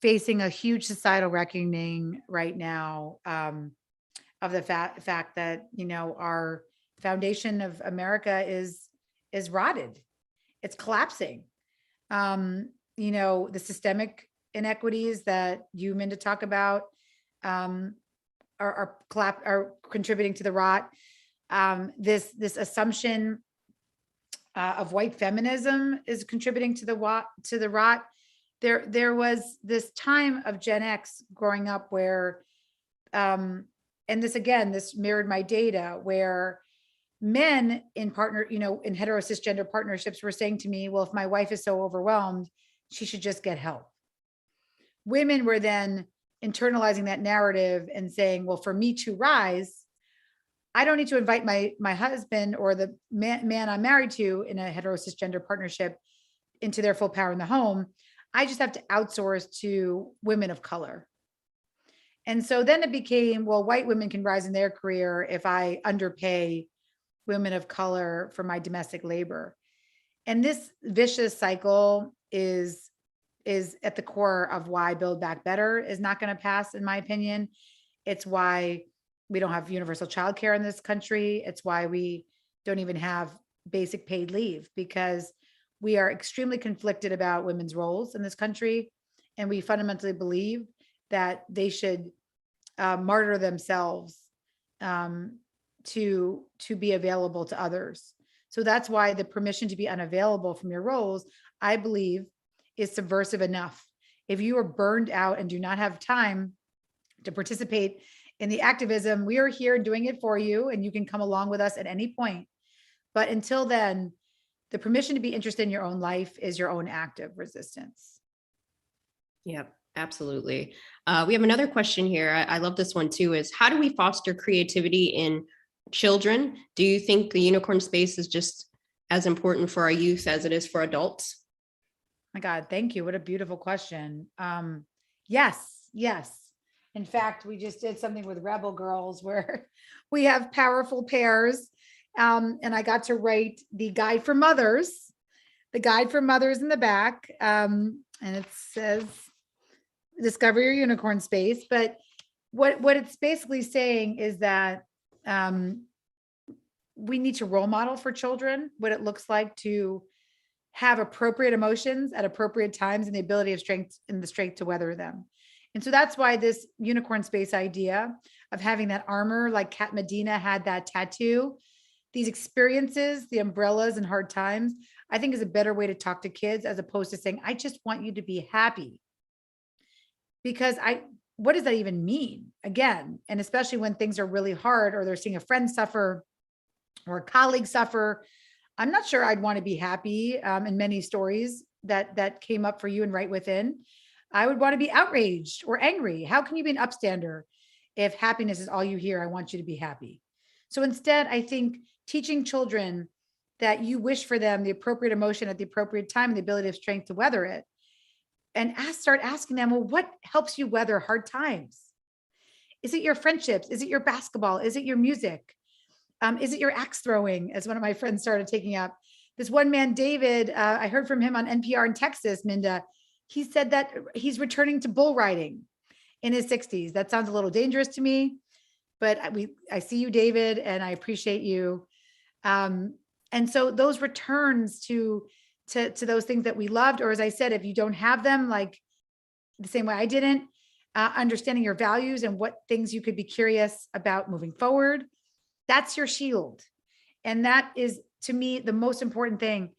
facing a huge societal reckoning right now of the fact that, our foundation of America is rotted. It's collapsing. The systemic inequities that you, Minda, talk about are contributing to the rot. This assumption of white feminism is contributing to the rot. There was this time of Gen X growing up where, and this mirrored my data, where men in hetero cisgender partnerships were saying to me, well, if my wife is so overwhelmed, she should just get help. Women were then internalizing that narrative and saying, well, for me to rise, I don't need to invite my husband or the man I'm married to in a hetero cisgender partnership into their full power in the home. I just have to outsource to women of color. And so then it became, well, white women can rise in their career if I underpay women of color for my domestic labor. And this vicious cycle is at the core of why Build Back Better is not going to pass, in my opinion. It's why we don't have universal childcare in this country. It's why we don't even have basic paid leave, because we are extremely conflicted about women's roles in this country. And we fundamentally believe that they should martyr themselves to be available to others. So that's why the permission to be unavailable from your roles, I believe, is subversive enough. If you are burned out and do not have time to participate in the activism, we are here doing it for you, and you can come along with us at any point. But until then, the permission to be interested in your own life is your own act of resistance. Yep, absolutely. We have another question here. I love this one too, is how do we foster creativity in children? Do you think the unicorn space is just as important for our youth as it is for adults? My God, thank you. What a beautiful question. Yes. In fact, we just did something with Rebel Girls where we have powerful pairs. And I got to write the guide for mothers in the back. And it says, discover your unicorn space. But what it's basically saying is that we need to role model for children what it looks like to have appropriate emotions at appropriate times and the ability of strength and the strength to weather them. And so that's why this unicorn space idea of having that armor, like Kat Medina had that tattoo, these experiences, the umbrellas and hard times, I think is a better way to talk to kids, as opposed to saying, I just want you to be happy. Because what does that even mean? Again, and especially when things are really hard, or they're seeing a friend suffer or a colleague suffer, I'm not sure I'd want to be happy. In many stories that came up for you and Right Within, I would want to be outraged or angry. How can you be an upstander if happiness is all you hear? I want you to be happy. So instead, I think teaching children that you wish for them the appropriate emotion at the appropriate time and the ability of strength to weather it. And start asking them, well, what helps you weather hard times? Is it your friendships? Is it your basketball? Is it your music? Is it your axe throwing, as one of my friends started taking up? This one man, David, I heard from him on NPR in Texas, Minda. He said that he's returning to bull riding in his 60s. That sounds a little dangerous to me, but I see you, David, and I appreciate you. And so those returns to those things that we loved, or as I said, if you don't have them, like the same way I didn't, understanding your values and what things you could be curious about moving forward, that's your shield. And that is, to me, the most important thing.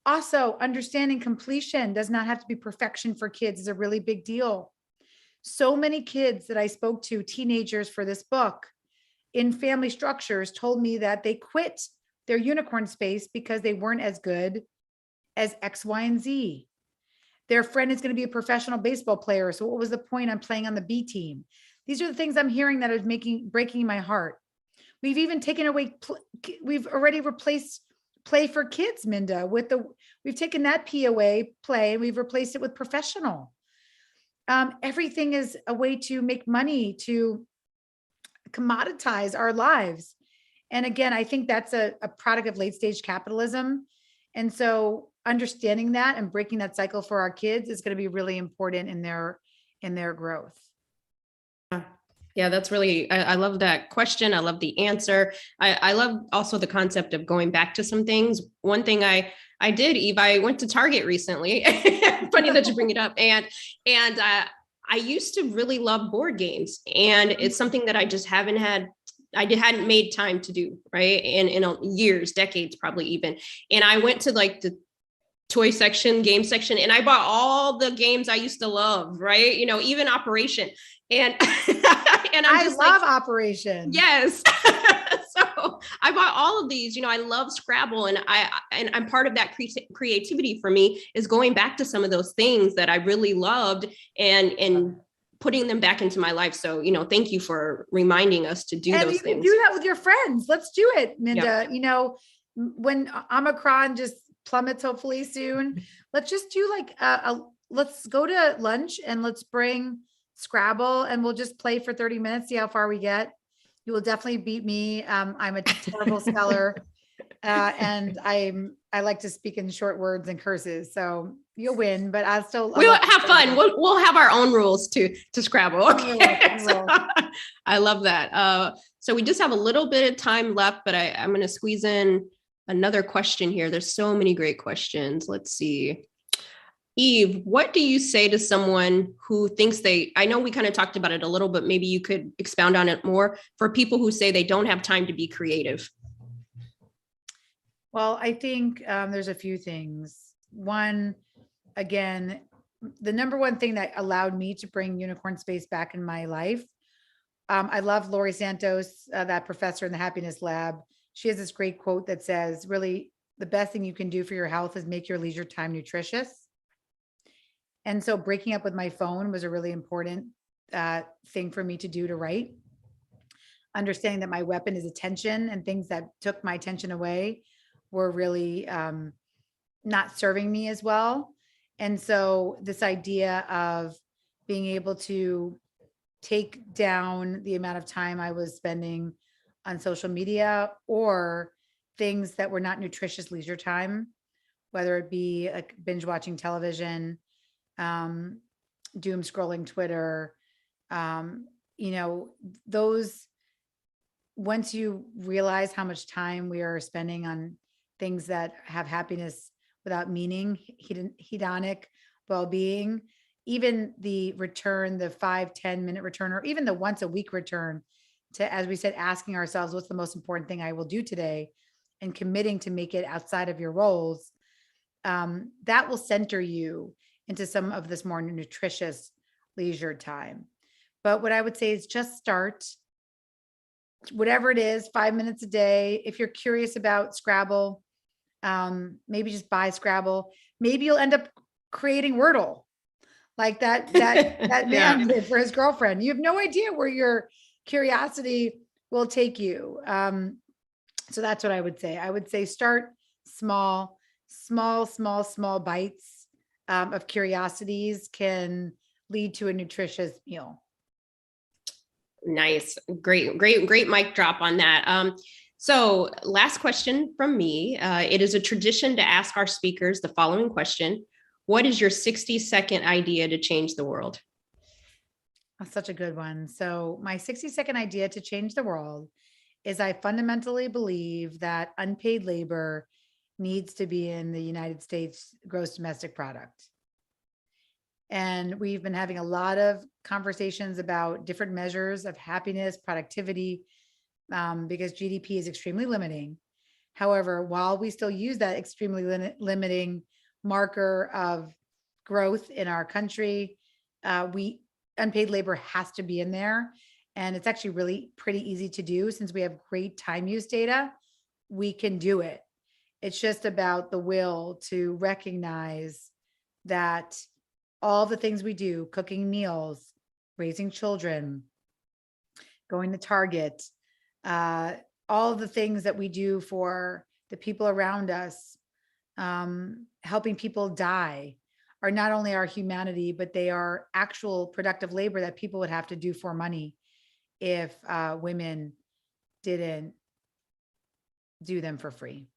Also, understanding completion does not have to be perfection for kids is a really big deal. So many kids that I spoke to, teenagers for this book, in family structures, told me that they quit their unicorn space because they weren't as good as X, Y, and Z. Their friend is going to be a professional baseball player. So what was the point? I'm playing on the B team. These are the things I'm hearing that is breaking my heart. We've even taken away, we've already replaced play for kids, Minda, we've taken that P away, play, and we've replaced it with professional. Everything is a way to make money, to commoditize our lives. And again, I think that's a product of late stage capitalism. And so understanding that and breaking that cycle for our kids is going to be really important in their growth. Yeah, that's really, I love that question. I love the answer. I love also the concept of going back to some things. One thing I did, Eve, I went to Target recently. Funny that you bring it up. And I used to really love board games, and it's something that I just hadn't made time to do, right? In years, decades, probably even. And I went to like the toy section, game section, and I bought all the games I used to love, right? Even Operation. And and I love Operation. Yes. So I bought all of these. I love Scrabble, and I'm part of that creativity for me is going back to some of those things that I really loved and putting them back into my life. So, thank you for reminding us to do those things. And you can do that with your friends. Let's do it, Minda. Yep. When Omicron just plummets, hopefully soon, let's just do let's go to lunch and let's bring Scrabble and we'll just play for 30 minutes, see how far we get. You will definitely beat me. I'm a terrible speller. And I like to speak in short words and curses. So you'll win, but we'll have fun. We'll have our own rules to Scrabble. Okay. So, I love that. So we just have a little bit of time left, but I'm going to squeeze in another question here. There's so many great questions. Let's see. Eve, what do you say to someone who thinks I know we kind of talked about it a little, but maybe you could expound on it more for people who say they don't have time to be creative? Well, I think there's a few things. One, again, the number one thing that allowed me to bring Unicorn Space back in my life. I love Laurie Santos, that professor in the Happiness Lab. She has this great quote that says, really, the best thing you can do for your health is make your leisure time nutritious. And so breaking up with my phone was a really important thing for me to do, to write. Understanding that my weapon is attention, and things that took my attention away were really not serving me as well. And so this idea of being able to take down the amount of time I was spending on social media or things that were not nutritious leisure time, whether it be like binge watching television, doom scrolling Twitter, those, once you realize how much time we are spending on things that have happiness without meaning, hedonic well-being, even the return, the 5-10 minute return, or even the once a week return to, as we said, asking ourselves, what's the most important thing I will do today, and committing to make it outside of your roles, that will center you into some of this more nutritious leisure time. But what I would say is just start, whatever it is, 5 minutes a day. If you're curious about Scrabble, maybe just buy Scrabble. Maybe you'll end up creating Wordle, like that man did for his girlfriend. You have no idea where your curiosity will take you. So that's what I would say. I would say start small bites of curiosities can lead to a nutritious meal. Nice. Great mic drop on that. So last question from me. It is a tradition to ask our speakers the following question. What is your 60-second idea to change the world? That's such a good one. So my 60-second idea to change the world is I fundamentally believe that unpaid labor needs to be in the United States gross domestic product. And we've been having a lot of conversations about different measures of happiness, productivity, because GDP is extremely limiting. However, while we still use that extremely limiting marker of growth in our country, unpaid labor has to be in there. And it's actually really pretty easy to do. Since we have great time use data, we can do it. It's just about the will to recognize that all the things we do, cooking meals, raising children, going to Target, all the things that we do for the people around us, helping people die, are not only our humanity, but they are actual productive labor that people would have to do for money if women didn't do them for free.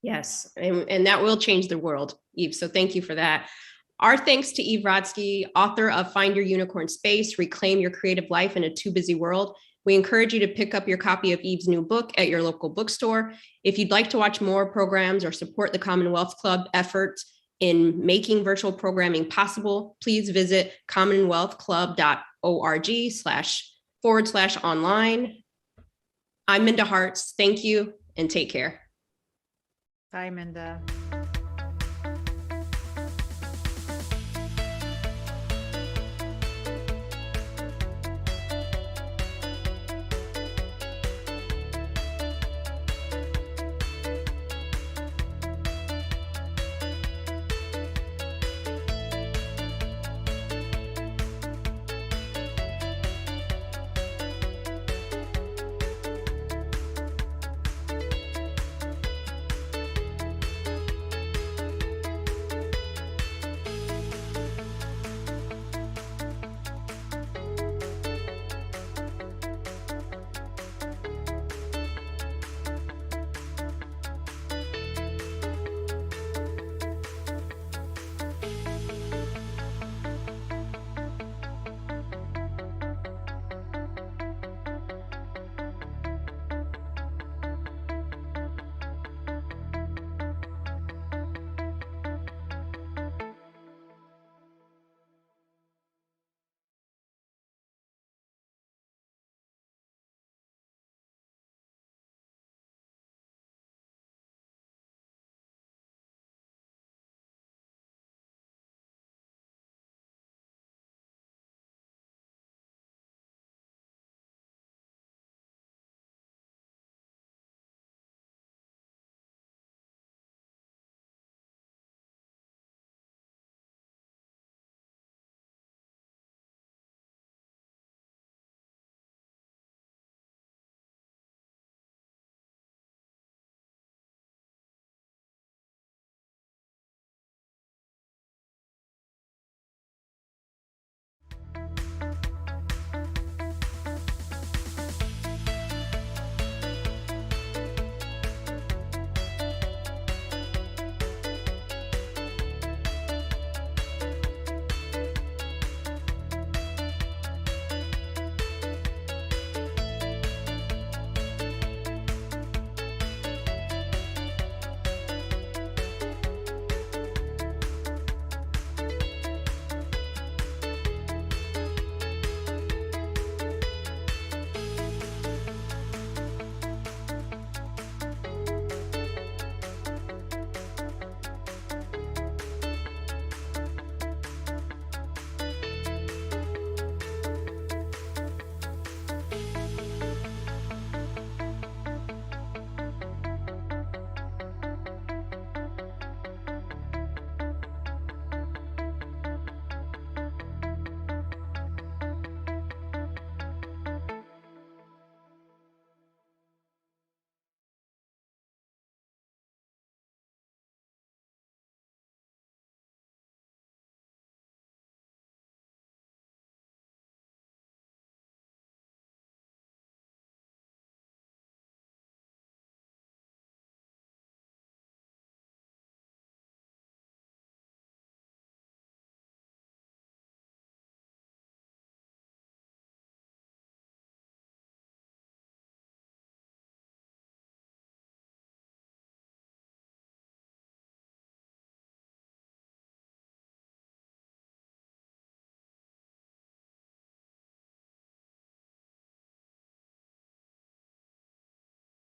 Yes, and that will change the world, Eve. So thank you for that. Our thanks to Eve Rodsky, author of Find Your Unicorn Space, Reclaim Your Creative Life in a Too Busy World. We encourage you to pick up your copy of Eve's new book at your local bookstore. If you'd like to watch more programs or support the Commonwealth Club efforts in making virtual programming possible, please visit commonwealthclub.org//online. I'm Minda Harts. Thank you and take care. Bye, Minda.